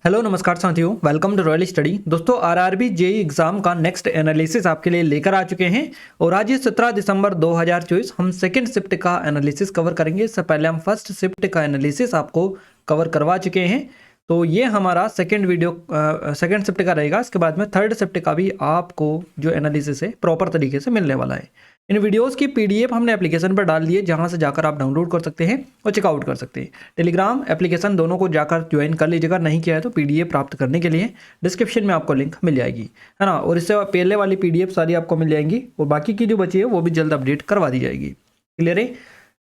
Hello नमस्कार साथियों, welcome to royal study. दोस्तों आरआरबी जेई एग्जाम का नेक्स्ट एनालिसिस आपके लिए लेकर आ चुके हैं और आज ये 17 दिसंबर 2024 हम सेकंड शिफ्ट का एनालिसिस कवर करेंगे। इससे पहले हम फर्स्ट शिफ्ट का एनालिसिस आपको कवर करवा चुके हैं, तो ये हमारा सेकंड शिफ्ट का रहेगा। इसके बाद में थर्ड शिफ्ट का भी आपको जो एनालिसिस है प्रॉपर तरीके से मिलने वाला है। इन वीडियोस की पीडीएफ हमने एप्लीकेशन पर डाल दी है, जहां से जाकर आप डाउनलोड कर सकते हैं और चेकआउट कर सकते हैं। टेलीग्राम एप्लीकेशन दोनों को जाकर ज्वाइन कर लीजिएगा, नहीं किया है तो पीडीएफ प्राप्त करने के लिए डिस्क्रिप्शन में आपको लिंक मिल जाएगी, है ना। और इससे पहले वाली पीडीएफ सारी आपको मिल जाएंगी और बाकी की जो बची है वो भी जल्द अपडेट करवा दी जाएगी। क्लियर है?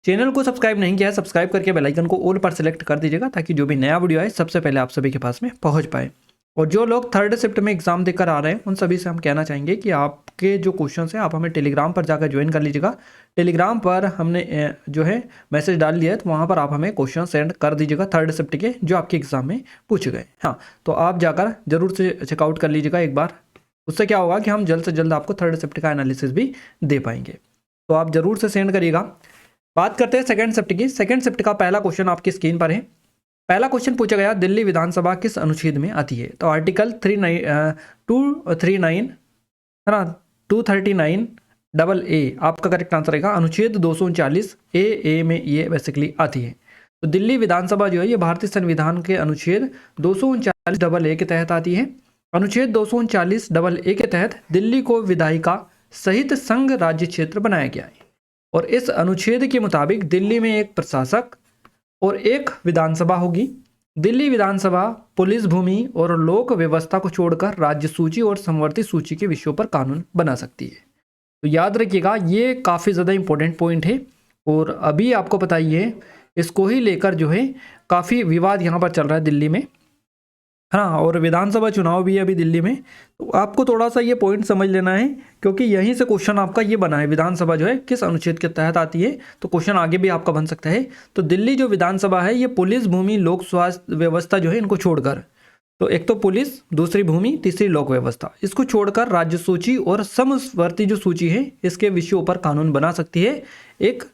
चैनल को सब्सक्राइब नहीं किया है, सब्सक्राइब करके बेल आइकन को ऑल पर सेलेक्ट कर दीजिएगा, ताकि जो भी नया वीडियो आए सबसे पहले आप सभी के पास में पहुंच पाए। और जो लोग थर्ड शिफ्ट में एग्जाम देकर आ रहे हैं उन सभी से हम कहना चाहेंगे कि आपके जो क्वेश्चन हैं आप हमें टेलीग्राम पर जाकर ज्वाइन कर लीजिएगा। टेलीग्राम पर हमने जो है मैसेज डाल दिया है, तो वहाँ पर आप हमें क्वेश्चन सेंड कर दीजिएगा थर्ड शिफ्ट के, जो आपके एग्जाम में पूछे गए। हाँ, तो आप जाकर जरूर से चेकआउट कर लीजिएगा एक बार। उससे क्या होगा कि हम जल्द से जल्द आपको थर्ड शिफ्ट का एनालिसिस भी दे पाएंगे, तो आप जरूर से सेंड करिएगा। बात करते हैं सेकंड शिफ्ट की। सेकंड शिफ्ट का पहला क्वेश्चन आपकी स्क्रीन पर है। पहला क्वेश्चन पूछा गया, दिल्ली विधानसभा किस अनुच्छेद में आती है? तो आर्टिकल 239 है ना, 239 डबल ए आपका करेक्ट आंसर रहेगा। अनुच्छेद 239 ए में ये बेसिकली आती है। तो दिल्ली विधानसभा जो है ये भारतीय संविधान के अनुच्छेद 239 डबल ए के तहत आती है। अनुच्छेद 239 डबल ए के तहत दिल्ली को विधायिका सहित संघ राज्य क्षेत्र बनाया गया है और इस अनुच्छेद के मुताबिक दिल्ली में एक प्रशासक और एक विधानसभा होगी। दिल्ली विधानसभा पुलिस भूमि और लोक व्यवस्था को छोड़कर राज्य सूची और समवर्ती सूची के विषयों पर कानून बना सकती है। तो याद रखिएगा, ये काफ़ी ज़्यादा इंपॉर्टेंट पॉइंट है और अभी आपको पता ही है, इसको ही लेकर जो है काफ़ी विवाद यहाँ पर चल रहा है दिल्ली में, हाँ। और विधानसभा चुनाव भी है अभी दिल्ली में, तो आपको थोड़ा सा ये पॉइंट समझ लेना है, क्योंकि यहीं से क्वेश्चन आपका ये बना है, विधानसभा जो है किस अनुच्छेद के तहत आती है। तो क्वेश्चन आगे भी आपका बन सकता है। तो दिल्ली जो विधानसभा है ये पुलिस भूमि लोक स्वास्थ्य व्यवस्था जो है इनको छोड़कर, तो एक तो पुलिस, दूसरी भूमि, तीसरी लोक व्यवस्था, इसको छोड़कर राज्य सूची और समवर्ती जो सूची है इसके विषयों पर कानून बना सकती है। एक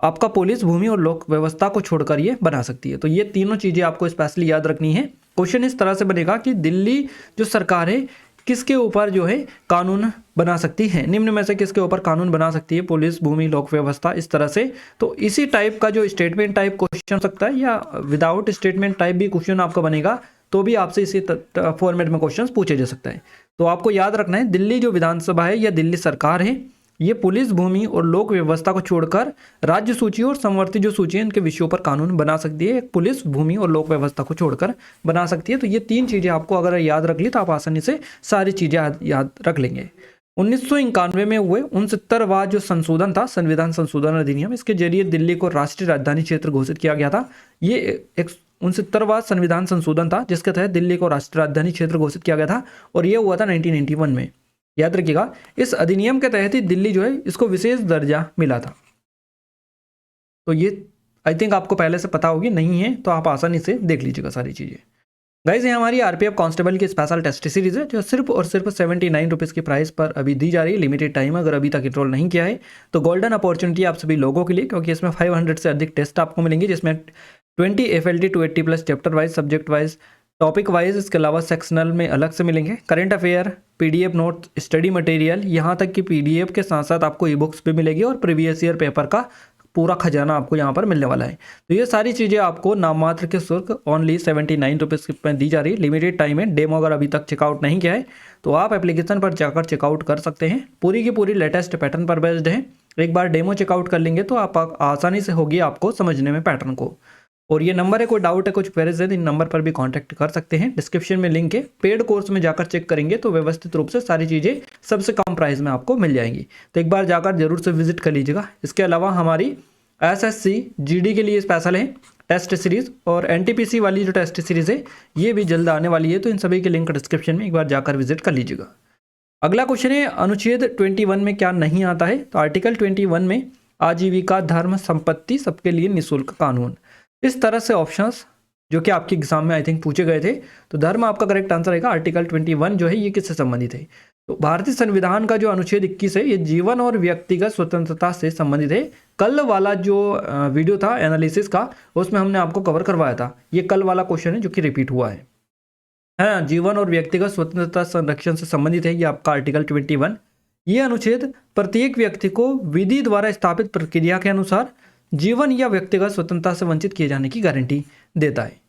आपका पुलिस भूमि और लोक व्यवस्था को छोड़कर ये बना सकती है। तो ये तीनों चीज़ें आपको स्पेशली याद रखनी है। क्वेश्चन इस तरह से बनेगा कि दिल्ली जो सरकार है किसके ऊपर जो है कानून बना सकती है, निम्न में से किसके ऊपर कानून बना सकती है? पुलिस भूमि लोक व्यवस्था, इस तरह से। तो इसी टाइप का जो स्टेटमेंट टाइप क्वेश्चन हो सकता है, या विदाउट स्टेटमेंट टाइप भी क्वेश्चन आपका बनेगा, तो भी आपसे इसी फॉर्मेट में क्वेश्चन पूछे जा सकता है। तो आपको याद रखना है, दिल्ली जो विधानसभा है या दिल्ली सरकार है ये पुलिस भूमि और लोक व्यवस्था को छोड़कर राज्य सूची और समवर्ती जो सूची है इनके विषयों पर कानून बना सकती है। एक पुलिस भूमि और लोक व्यवस्था को छोड़कर बना सकती है। तो ये तीन चीज़ें आपको अगर याद रख ली तो आप आसानी से सारी चीज़ें याद रख लेंगे। 1991 में हुए 69वां जो संशोधन था, संविधान संशोधन अधिनियम, इसके जरिए दिल्ली को राष्ट्रीय राजधानी क्षेत्र घोषित किया गया था। ये एक 69वां संविधान संशोधन था जिसके तहत दिल्ली को राष्ट्रीय राजधानी क्षेत्र घोषित किया गया था और ये हुआ था 1991 में। याद रखिएगा, इस अधिनियम के तहत ही दिल्ली जो है इसको विशेष दर्जा मिला था। तो ये आई थिंक आपको पहले से पता होगी, नहीं है तो आप आसानी से देख लीजिएगा सारी चीज़ें। गाइस, ये हमारी आरपीएफ कांस्टेबल की स्पेशल टेस्ट सीरीज है, जो सिर्फ और सिर्फ 79 रुपीज़ की प्राइस पर अभी दी जा रही है। लिमिटेड टाइम, अगर अभी तक एनरोल नहीं किया है तो गोल्डन अपॉर्चुनिटी आप सभी लोगों के लिए, क्योंकि इसमें 500 से अधिक टेस्ट आपको मिलेंगे, जिसमें 20 FLT 280+ chapter wise, subject wise, topic wise, इसके अलावा सेक्शनल में अलग से मिलेंगे। Current affair, PDF note, study material, यहाँ तक कि पीडीएफ के साथ साथ आपको ई बुक्स भी मिलेगी और प्रीवियस ईयर पेपर का पूरा खजाना आपको यहाँ पर मिलने वाला है। तो ये सारी चीज़ें आपको नाममात्र के शुल्क ओनली 79 रुपीज़ में दी जा रही है। लिमिटेड टाइम है। डेमो अगर अभी तक चेकआउट नहीं किया है तो आप एप्लीकेशन पर जाकर चेकआउट कर सकते हैं। पूरी की पूरी लेटेस्ट पैटर्न पर बेस्ड है। एक बार डेमो चेकआउट कर लेंगे तो आप आसानी से होगी आपको समझने में पैटर्न को। और ये नंबर है, कोई डाउट है, कुछ क्वेरीज है, इन नंबर पर भी कांटेक्ट कर सकते हैं। डिस्क्रिप्शन में लिंक है। पेड कोर्स में जाकर चेक करेंगे तो व्यवस्थित रूप से सारी चीज़ें सबसे कम प्राइस में आपको मिल जाएंगी। तो एक बार जाकर जरूर से विजिट कर लीजिएगा। इसके अलावा हमारी SSC GD के लिए स्पेशल है टेस्ट सीरीज, और NTPC वाली जो टेस्ट सीरीज है ये भी जल्द आने वाली है। तो इन सभी के लिंक डिस्क्रिप्शन में एक बार जाकर विजिट कर लीजिएगा। अगला क्वेश्चन है, अनुच्छेद 21 में क्या नहीं आता है? तो आर्टिकल 21 में आजीविका, धर्म, संपत्ति सबके लिए निःशुल्क कानून, इस तरह से ऑप्शंस जो कि आपके एग्जाम में आई थिंक पूछे गए थे। तो धर्म आपका करेक्ट आंसर रहेगा। आर्टिकल 21 जो है ये किससे संबंधित है? तो भारतीय संविधान का जो अनुच्छेद 21 है ये जीवन और व्यक्तिगत स्वतंत्रता से संबंधित है। कल वाला जो वीडियो था एनालिसिस का, उसमें हमने आपको कवर करवाया था। ये कल वाला क्वेश्चन है जो कि रिपीट हुआ है। हाँ, जीवन और व्यक्तिगत स्वतंत्रता संरक्षण से संबंधित है ये आपका आर्टिकल 21। ये अनुच्छेद प्रत्येक व्यक्ति को विधि द्वारा स्थापित प्रक्रिया के अनुसार जीवन या व्यक्तिगत स्वतंत्रता से वंचित किए जाने की गारंटी देता है।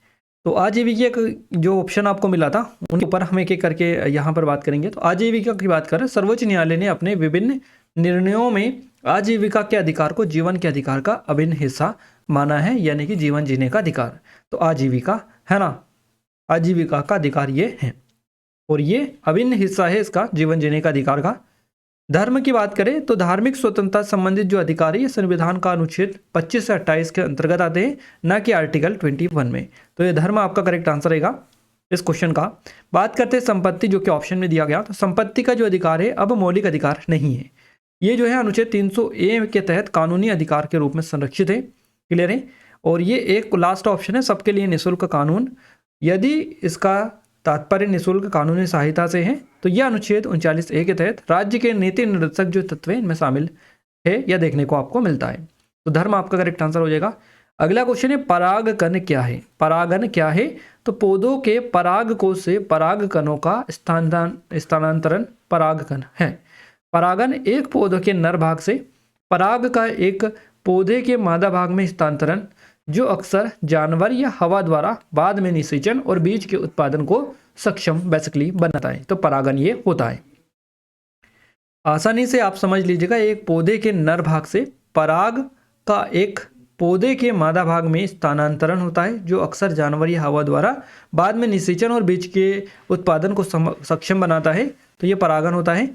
तो आजीविका का जो ऑप्शन आपको मिला था उनके ऊपर हम एक एक करके यहाँ पर बात करेंगे। तो आजीविका की बात करें, सर्वोच्च न्यायालय ने अपने विभिन्न निर्णयों में आजीविका के अधिकार को जीवन के अधिकार का अभिन्न हिस्सा माना है, यानी कि जीवन जीने का अधिकार। तो आजीविका है ना, आजीविका का अधिकार ये है और ये अभिन्न हिस्सा है इसका जीवन जीने का अधिकार का। धर्म की बात करें तो धार्मिक स्वतंत्रता संबंधित जो अधिकार है ये संविधान का अनुच्छेद 25 से 28 के अंतर्गत आते हैं, न कि आर्टिकल 21 में। तो ये धर्म आपका करेक्ट आंसर रहेगा इस क्वेश्चन का। बात करते हैं संपत्ति, जो कि ऑप्शन में दिया गया। तो संपत्ति का जो अधिकार है अब मौलिक अधिकार नहीं है, ये जो है अनुच्छेद 300A के तहत कानूनी अधिकार के रूप में संरक्षित है। क्लियर है। और ये एक लास्ट ऑप्शन है, सबके लिए निःशुल्क कानून। यदि इसका तात्पर्य निःशुल्क कानूनी सहायता से है तो यह अनुच्छेद 39A के तहत राज्य के नीति निर्देशक जो तत्व है इनमें शामिल है, यह देखने को आपको मिलता है। तो धर्म आपका करेक्ट आंसर हो जाएगा। अगला क्वेश्चन है परागकण क्या है। परागन क्या है? तो पौधों के परागकोश से परागकणों का स्थानांतरण परागकण है। परागन एक पौधे के नर भाग से पराग का एक पौधे के मादा भाग में स्थानांतरण, जो अक्सर जानवर या हवा द्वारा बाद में निषेचन और बीज के उत्पादन को सक्षम बेसिकली बनाता है। तो परागन ये होता है। आसानी से आप समझ लीजिएगा, एक पौधे के नर भाग से पराग का एक पौधे के मादा भाग में स्थानांतरण होता है, जो अक्सर जानवर या हवा द्वारा बाद में निषेचन और बीज के उत्पादन को सक्षम बनाता है। तो ये परागन होता है।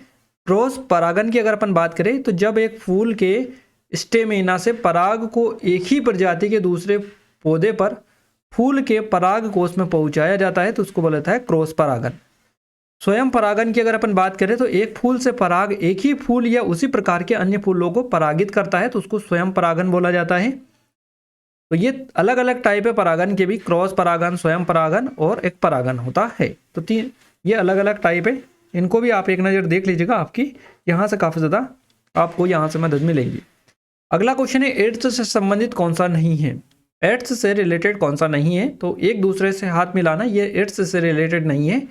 क्रॉस परागन की अगर अपन बात करें तो जब एक फूल के स्टेमिना से पराग को एक ही प्रजाति के दूसरे पौधे पर फूल के पराग कोश में पहुंचाया जाता है तो उसको बोला जाता है क्रॉस परागन। स्वयं परागन की अगर अपन बात करें तो एक फूल से पराग एक ही फूल या उसी प्रकार के अन्य फूलों को परागित करता है तो उसको स्वयं परागन बोला जाता है। तो ये अलग अलग टाइप है परागन के भी, क्रॉस परागन, स्वयं परागन और एक परागन होता है। तो तीन ये अलग अलग टाइप है, इनको भी आप एक नज़र देख लीजिएगा, आपकी यहाँ से काफ़ी ज़्यादा आपको यहाँ से मदद मिलेगी। अगला क्वेश्चन है एड्स से संबंधित कौन सा नहीं है। एड्स से रिलेटेड कौन सा नहीं है? तो एक दूसरे से हाथ मिलाना, ये एड्स से रिलेटेड नहीं है।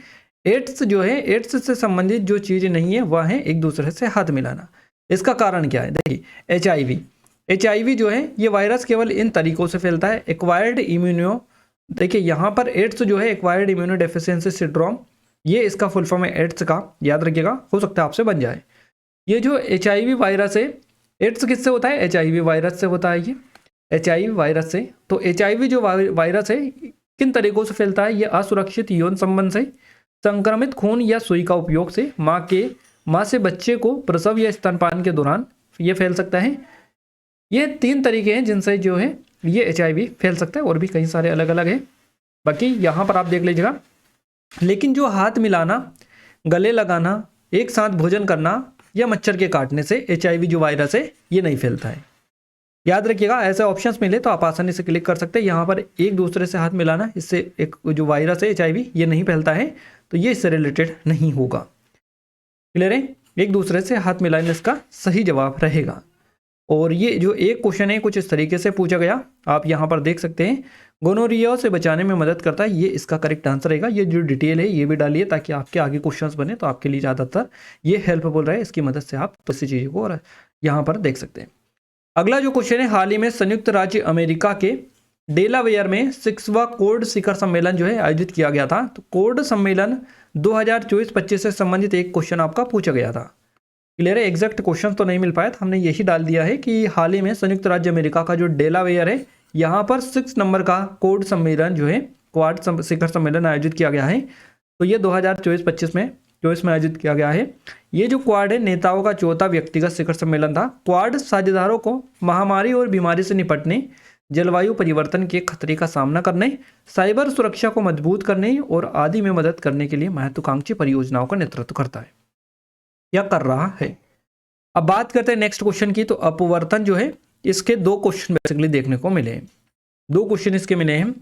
एड्स जो है, एड्स से संबंधित जो चीज़ नहीं है वह है एक दूसरे से हाथ मिलाना। इसका कारण क्या है? देखिए HIV जो है ये वायरस केवल इन तरीकों से फैलता है। एक्वायर्ड इम्यूनो, देखिए यहाँ पर एड्स जो है एक्वायर्ड इम्यूनो डेफिशिएंसी सिंड्रोम, ये इसका फुल फॉर्म है एड्स का, याद रखिएगा, हो सकता है आपसे बन जाए। ये जो HIV वायरस है, एड्स किससे होता है? HIV वायरस से होता है ये, HIV वायरस से। तो HIV जो वायरस है किन तरीकों से फैलता है? ये असुरक्षित यौन संबंध से, संक्रमित खून या सुई का उपयोग से, माँ से बच्चे को प्रसव या स्तनपान के दौरान ये फैल सकता है। ये 3 तरीके हैं जिनसे जो है ये HIV फैल सकता है, और भी कई सारे अलग अलग है, बाकी यहाँ पर आप देख लीजिएगा। लेकिन जो हाथ मिलाना, गले लगाना, एक साथ भोजन करना या मच्छर के काटने से HIV जो वायरस है ये नहीं फैलता है। याद रखिएगा, ऐसे ऑप्शंस मिले तो आप आसानी से क्लिक कर सकते हैं। यहाँ पर एक दूसरे से हाथ मिलाना, इससे एक जो वायरस है HIV ये नहीं फैलता है, तो ये इससे रिलेटेड नहीं होगा। क्लियर है? एक दूसरे से हाथ मिलाने इसका सही जवाब रहेगा। और ये जो एक क्वेश्चन है कुछ इस तरीके से पूछा गया, आप यहाँ पर देख सकते हैं, गोनोरिया से बचाने में मदद करता है, ये इसका करेक्ट आंसर रहेगा। ये जो डिटेल है ये भी डालिए ताकि आपके आगे क्वेश्चंस बने तो आपके लिए ज़्यादातर ये हेल्पफुल रहे, इसकी मदद से आप इसी चीज़ को और यहाँ पर देख सकते हैं। अगला जो क्वेश्चन है, हाल ही में संयुक्त राज्य अमेरिका के डेलावेयर में 6वां कोड शिखर सम्मेलन जो है आयोजित किया गया था। तो कोड सम्मेलन 2024-25 से संबंधित एक क्वेश्चन आपका पूछा गया था। क्लियर है? एग्जैक्ट क्वेश्चन तो नहीं मिल पाया था, हमने यही डाल दिया है कि हाल ही में संयुक्त राज्य अमेरिका का जो डेलावेयर है यहाँ पर 6 नंबर का कोड सम्मेलन जो है क्वाड शिखर सम्मेलन आयोजित किया गया है। तो ये 2024-25 में आयोजित किया गया है। ये जो क्वाड है नेताओं का 4था व्यक्तिगत शिखर सम्मेलन था। क्वाड साझेदारों को महामारी और बीमारी से निपटने, जलवायु परिवर्तन के खतरे का सामना करने, साइबर सुरक्षा को मजबूत करने और आदि में मदद करने के लिए महत्वाकांक्षी परियोजनाओं का नेतृत्व करता है या कर रहा है। अब बात करते हैं नेक्स्ट क्वेश्चन की। तो अपवर्तन जो है इसके 2 क्वेश्चन बेसिकली देखने को मिले हैं, 2 क्वेश्चन इसके मिले हैं।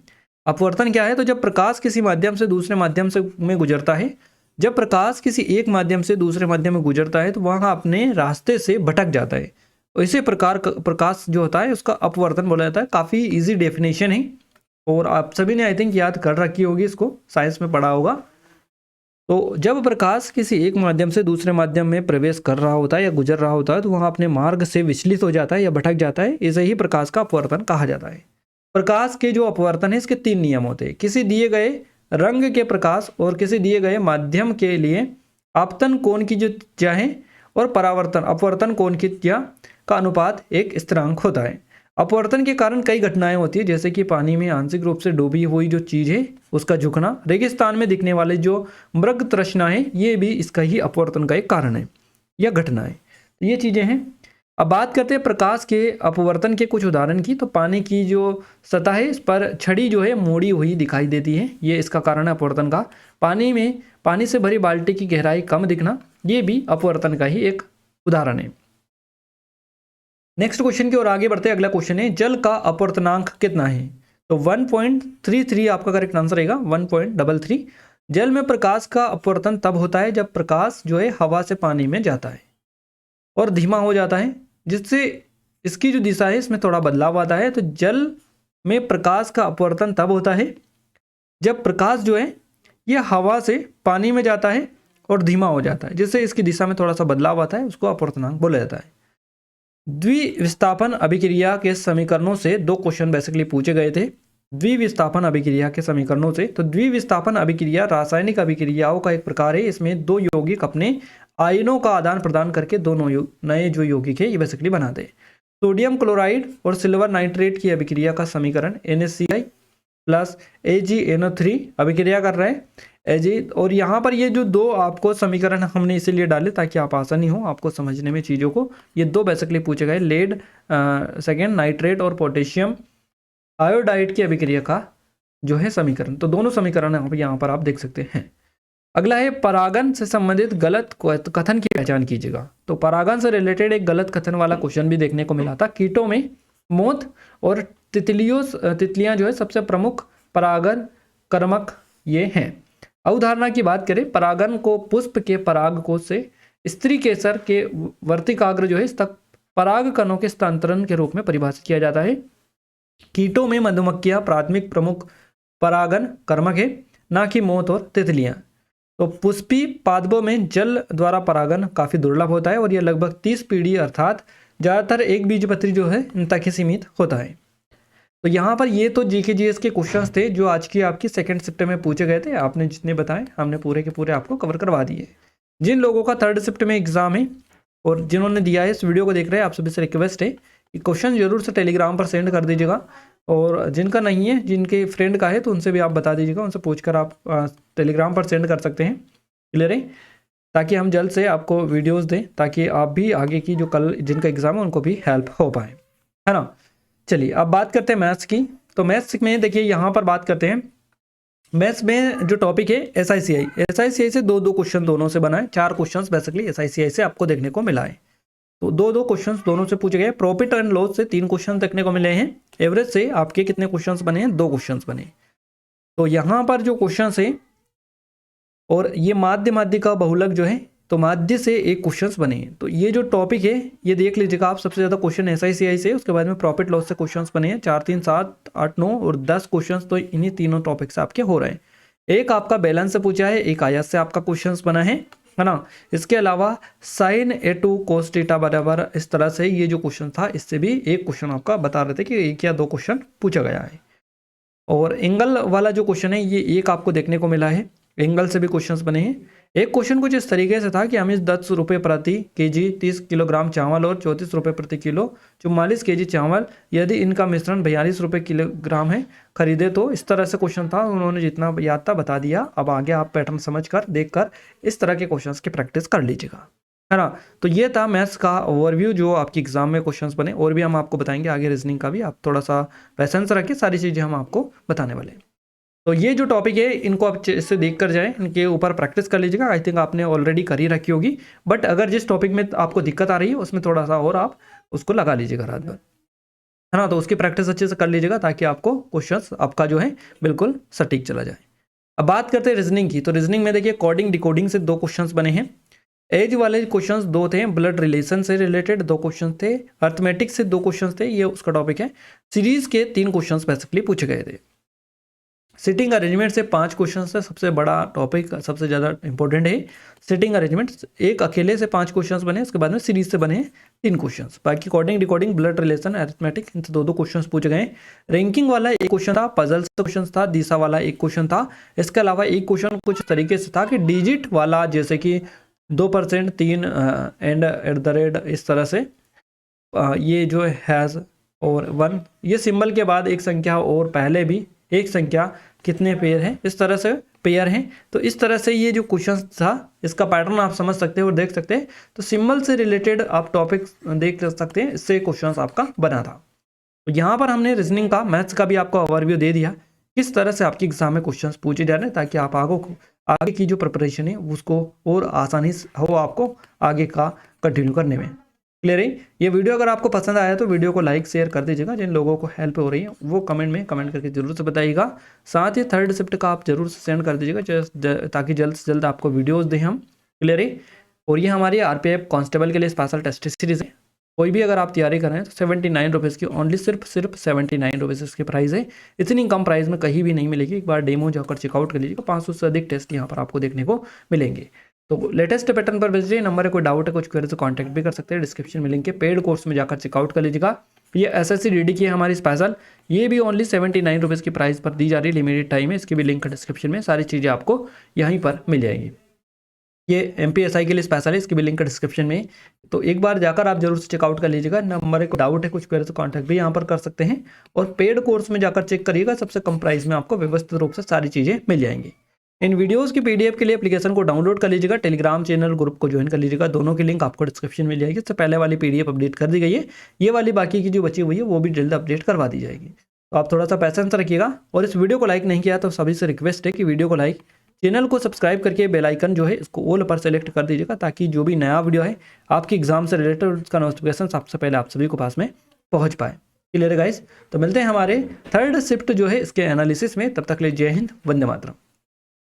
अपवर्तन क्या है? तो जब प्रकाश किसी माध्यम से दूसरे माध्यम से में गुजरता है, जब प्रकाश किसी एक माध्यम से दूसरे माध्यम में गुजरता है तो वहाँ अपने रास्ते से भटक जाता है। इसी प्रकार प्रकाश जो होता है उसका अपवर्तन बोला जाता है। काफ़ी इजी डेफिनेशन है और आप सभी ने आई थिंक याद कर रखी होगी, इसको साइंस में पढ़ा होगा। तो जब प्रकाश किसी एक माध्यम से दूसरे माध्यम में प्रवेश कर रहा होता है या गुजर रहा होता है तो वहाँ अपने मार्ग से विचलित हो जाता है या भटक जाता है, इसे ही प्रकाश का अपवर्तन कहा जाता है। प्रकाश के जो अपवर्तन है इसके 3 नियम होते हैं। किसी दिए गए रंग के प्रकाश और किसी दिए गए माध्यम के लिए आपतन कोण की जो त्रिज्या है और परावर्तन अपवर्तन कोण की त्रिज्या का अनुपात एक स्थिरांक होता है। अपवर्तन के कारण कई घटनाएं होती है, जैसे कि पानी में आंशिक रूप से डूबी हुई जो चीज है उसका झुकना, रेगिस्तान में दिखने वाले जो मृग तृष्णा है ये भी इसका ही अपवर्तन का एक कारण है या घटना है। तो ये चीजें हैं। अब बात करते हैं प्रकाश के अपवर्तन के कुछ उदाहरण की। तो पानी की जो सतह है इस पर छड़ी जो है मोड़ी हुई दिखाई देती है, ये इसका कारण है अपवर्तन का। पानी से भरी बाल्टी की गहराई कम दिखना, ये भी अपवर्तन का ही एक उदाहरण है। नेक्स्ट क्वेश्चन की ओर आगे बढ़ते हैं। अगला क्वेश्चन है जल का अपवर्तनांक कितना है? तो 1.33 आपका करेक्ट आंसर रहेगा, 1.33। जल में प्रकाश का अपवर्तन तब होता है जब प्रकाश जो है हवा से पानी में जाता है और धीमा हो जाता है, जिससे इसकी जो दिशा है इसमें थोड़ा बदलाव आता है। तो जल में प्रकाश का अपवर्तन तब होता है जब प्रकाश जो है ये हवा से पानी में जाता है और धीमा हो जाता है, जिससे इसकी दिशा में थोड़ा सा बदलाव आता है, उसको अपवर्तनांक बोला जाता है। द्विविस्थापन अभिक्रिया के समीकरणों से 2 क्वेश्चन बेसिकली पूछे गए थे। द्विविस्थापन अभिक्रिया के समीकरणों से, तो द्विविस्थापन अभिक्रिया रासायनिक अभिक्रियाओं का एक प्रकार है। इसमें 2 यौगिक अपने आयनों का आदान प्रदान करके दोनों नए जो यौगिक है ये बेसिकली बनाते हैं। सोडियम क्लोराइड और सिल्वर नाइट्रेट की अभिक्रिया का समीकरण NaCl प्लस AgNO3 अभिक्रिया कर रहे हैं Ag, और यहाँ पर ये जो 2 आपको समीकरण हमने इसीलिए डाले ताकि आप आसानी हो आपको समझने में चीज़ों को। ये 2 बेसिकली पूछे गए, लेड सेकेंड नाइट्रेट और पोटेशियम आयोडाइड की अभिक्रिया का जो है समीकरण। तो दोनों समीकरण यहाँ पर आप देख सकते हैं। अगला है परागन से संबंधित गलत कथन की पहचान कीजिएगा। तो परागन से रिलेटेड एक गलत कथन वाला क्वेश्चन भी देखने को मिला था। कीटों में मोथ और तितलियां जो है सबसे प्रमुख परागन कर्मक ये हैं। अवधारणा की बात करें, परागन को पुष्प के परागकोश से स्त्री केसर के वर्तिकाग्र जो है इस तक पराग कणों के स्थानांतरण के रूप में परिभाषित किया जाता है। कीटों में मधुमक्खियां प्राथमिक प्रमुख परागन कर्मक है, ना कि मोथ और तितलियां। तो पुष्पी पादपों में जल द्वारा परागन काफी दुर्लभ होता है और यह लगभग 30 पीढ़ी अर्थात ज्यादातर एक बीजपत्री जो है इन तक ही सीमित होता है। तो यहाँ पर ये तो GK/GS के क्वेश्चंस थे जो आज की आपकी सेकंड शिफ्ट में पूछे गए थे। आपने जितने बताए हमने पूरे के पूरे आपको कवर करवा दिए। जिन लोगों का थर्ड शिफ्ट में एग्जाम है और जिन्होंने दिया है इस वीडियो को देख रहे हैं, आप सभी से रिक्वेस्ट है कि क्वेश्चन जरूर से टेलीग्राम पर सेंड कर दीजिएगा, और जिनका नहीं है, जिनके फ्रेंड का है तो उनसे भी आप बता दीजिएगा, उनसे पूछकर आप टेलीग्राम पर सेंड कर सकते हैं। क्लियर है? ताकि हम जल्द से आपको वीडियोस दें ताकि आप भी आगे की जो कल जिनका एग्जाम है उनको भी हेल्प हो पाए, है ना। चलिए अब बात करते हैं मैथ्स की। तो मैथ्स में देखिए यहाँ पर बात करते हैं, मैथ्स में जो टॉपिक है SICI से 2 क्वेश्चन दोनों से बनाए। 4 क्वेश्चन बेसिकली SICI से आपको देखने को मिला है। तो 2 क्वेश्चन दोनों से पूछे गए। प्रॉफिट एंड लॉस से 3 क्वेश्चन देखने को मिले हैं। एवरेज से आपके कितने क्वेश्चन बने हैं? 2 क्वेश्चन बने। तो यहाँ पर जो क्वेश्चन है, और ये माध्य का बहुलक जो है, तो माध्य से 1 क्वेश्चन बने हैं। तो ये जो टॉपिक है ये देख लीजिएगा आप, सबसे ज़्यादा क्वेश्चन SICI से, उसके बाद में प्रॉफिट लॉस से क्वेश्चन बने हैं 4, 3, 7, 8, 9 और 10 क्वेश्चन तो इन्हीं तीनों टॉपिक से आपके हो रहे हैं। एक आपका बैलेंस से पूछा है, एक आयत से आपका क्वेश्चन बना है ना। इसके अलावा sin A2 cos थीटा बराबर इस तरह से ये जो क्वेश्चन था इससे भी 1 क्वेश्चन आपका बता रहे थे कि 1 या 2 क्वेश्चन पूछा गया है। और एंगल वाला जो क्वेश्चन है ये 1 आपको देखने को मिला है, एंगल से भी क्वेश्चंस बने हैं। एक क्वेश्चन कुछ इस तरीके से था कि हम इस 10 रुपये प्रति केजी 30 किलोग्राम चावल और 34 रुपये प्रति किलो 44 केजी चावल, यदि इनका मिश्रण 42 रुपये किलोग्राम है, खरीदे। तो इस तरह से क्वेश्चन था, उन्होंने जितना याद था बता दिया। अब आगे आप पैटर्न समझ कर देख कर इस तरह के क्वेश्चन की प्रैक्टिस कर लीजिएगा, है ना। तो ये था मैथ्स का ओवरव्यू जो आपकी एग्जाम में क्वेश्चंस बने, और भी हम आपको बताएंगे आगे रीजनिंग का भी। आप थोड़ा सा पेशेंस रखिए, सारी चीज़ें हम आपको बताने वाले हैं। तो ये जो टॉपिक है इनको आप इससे देख कर जाएं, इनके ऊपर प्रैक्टिस कर लीजिएगा। आई थिंक आपने ऑलरेडी कर ही रखी होगी, बट अगर जिस टॉपिक में आपको दिक्कत आ रही है उसमें थोड़ा सा और आप उसको लगा लीजिएगा रात भर, है ना। तो उसकी प्रैक्टिस अच्छे से कर लीजिएगा ताकि आपको क्वेश्चन आपका जो है बिल्कुल सटीक चला जाए। अब बात करते हैं रीजनिंग की। तो रीजनिंग में देखिए कोडिंग डिकोडिंग से 2 क्वेश्चन बने हैं। एज वाले क्वेश्चंस 2 थे, ब्लड रिलेशन से रिलेटेड 2 क्वेश्चन थे, अर्थमेटिक से 2 क्वेश्चन थे, ये उसका टॉपिक है। सीरीज के 3 क्वेश्चन बेसिकली पूछे गए थे। सिटिंग अरेंजमेंट से 5 क्वेश्चन है, सबसे बड़ा टॉपिक, सबसे ज़्यादा इंपॉर्टेंट है सिटिंग अरेंजमेंट। एक अकेले से 5 क्वेश्चन बने, उसके बाद में सीरीज से बने 3 क्वेश्चन। बाकी coding, decoding, blood relation, arithmetic, इनसे 2-2 क्वेश्चन पूछे गए। रैंकिंग वाला एक क्वेश्चन था, पजल क्वेश्चन था, दिशा वाला एक क्वेश्चन था। इसके अलावा एक क्वेश्चन कुछ तरीके से था कि डिजिट वाला, जैसे कि 2%, 3 एंड एट द रेट, इस तरह से ये जो हैज़ और 1, ये सिंबल के बाद एक संख्या और पहले भी एक संख्या कितने पेयर हैं, इस तरह से पेयर हैं। तो इस तरह से ये जो क्वेश्चन था, इसका पैटर्न आप समझ सकते हैं और देख सकते हैं। तो सिंबल से रिलेटेड आप टॉपिक देख सकते हैं, इससे क्वेश्चन आपका बना था। तो यहाँ पर हमने रीजनिंग का, मैथ्स का भी आपको ओवरव्यू दे दिया, किस तरह से आपकी एग्जाम में क्वेश्चन पूछे जा रहे हैं, ताकि आप आगे की जो प्रिपरेशन है उसको और आसानी से हो आपको आगे का कंटिन्यू करने में। क्लियर है? ये वीडियो अगर आपको पसंद आया तो वीडियो को लाइक शेयर कर दीजिएगा। जिन लोगों को हेल्प हो रही है वो कमेंट में कमेंट करके जरूर से बताइएगा। साथ ही थर्ड शिफ्ट का आप जरूर से सेंड कर दीजिएगा, ताकि जल्द से जल्द आपको वीडियोस दें हम। क्लियर है? और ये हमारी आरपीएफ कांस्टेबल के लिए स्पेशल टेस्ट सीरीज है। कोई भी अगर आप तैयारी कर रहे हैं तो 79 रुपीज़ की, ओनली सिर्फ 79 रुपीज़ इसकी प्राइस है। इतनी कम प्राइस में कहीं भी नहीं मिलेगी। एक बार डेमो जाकर चेकआउट कर लीजिएगा, 500 से अधिक टेस्ट यहाँ पर आपको देखने को मिलेंगे। तो लेटेस्ट पैटर्न पर भेजिए, नंबर है, कोई डाउट है, कुछ क्वेरी से कांटेक्ट भी कर सकते हैं। डिस्क्रिप्शन में लिंक है, पेड कोर्स में जाकर चेकआउट कर लीजिएगा। ये एसएससी डीडी की है हमारी स्पेशल, ये भी ओनली 79 रुपीज़ की प्राइस पर दी जा रही है, लिमिटेड टाइम है। इसकी भी लिंक डिस्क्रिप्शन में, सारी चीज़ें आपको यहीं पर मिल जाएंगी। ये एमपीएसआई के लिए स्पेशल है, इसकी भी लिंक डिस्क्रिप्शन में। तो एक बार जाकर आप जरूर से चेकआउट कर लीजिएगा। नंबर को डाउट है, कुछ क्वेरी से कांटेक्ट भी यहाँ पर कर सकते हैं। और पेड कोर्स में जाकर चेक करिएगा, सबसे कम प्राइस में आपको व्यवस्थित रूप से सारी चीज़ें मिल जाएंगी। इन वीडियोस की पीडीएफ के लिए एप्लीकेशन को डाउनलोड कर लीजिएगा, टेलीग्राम चैनल ग्रुप को ज्वाइन कर लीजिएगा। दोनों की लिंक आपको डिस्क्रिप्शन में मिल जाएगी। इससे पहले वाली पीडीएफ अपडेट कर दी गई है, ये वाली बाकी की जो बची हुई है वो भी जल्द अपडेट करवा दी जाएगी। तो आप थोड़ा सा पैसेंस रखिएगा। और इस वीडियो को लाइक नहीं किया तो सभी से रिक्वेस्ट है कि वीडियो को लाइक, चैनल को सब्सक्राइब करके बेल आइकन जो है इसको ऑल पर सेलेक्ट कर दीजिएगा, ताकि जो भी नया वीडियो है आपकी एग्जाम से रिलेटेड उसका नोटिफिकेशन सबसे पहले आप सभी को पास में पहुंच पाए। क्लियर है गाइस? तो मिलते हैं हमारे थर्ड शिफ्ट जो है इसके एनालिसिस में। तब तक ले जय हिंद, वंदे मातरम।